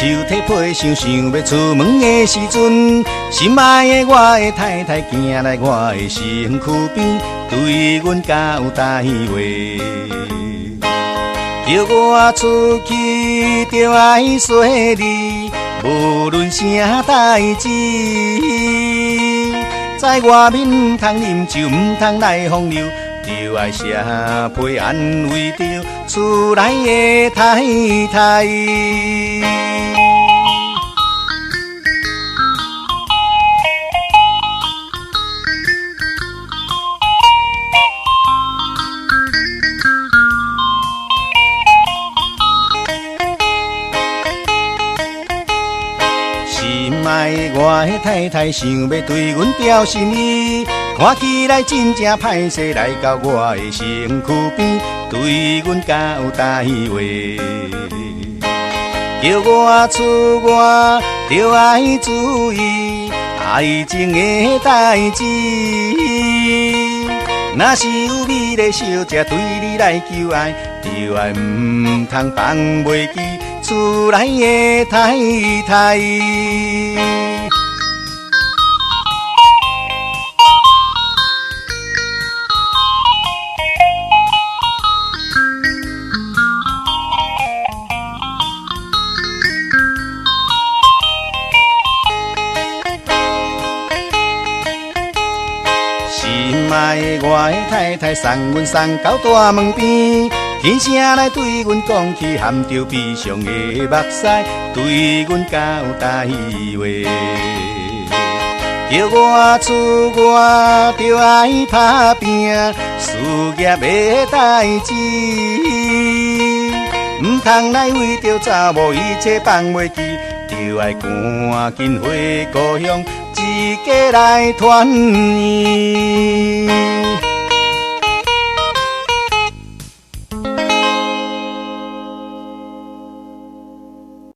手提被箱，想要出门的时阵，心爱的我的太太行来我的身躯边，对阮较有台话。叫我出去就爱说你，无论啥代志，在外面唔通啉酒，唔通来风流，就爱写批安慰着厝内的太太。爱我的太太想要对阮表心意，看起来真正歹势，来到我的身躯边，对阮较有台话。叫我出外就爱注意爱情的代志，若是有美丽小姐对你来求爱，就爱唔通放袂记厝内的太太。心爱的我的太太送阮送到大门边，轻声来对阮讲起，含着悲伤的目屎，对阮较有台话。叫我出外就爱打拼，事业的代志，唔通来为着查某一切放袂记，就爱赶紧回故乡，一家来团圆。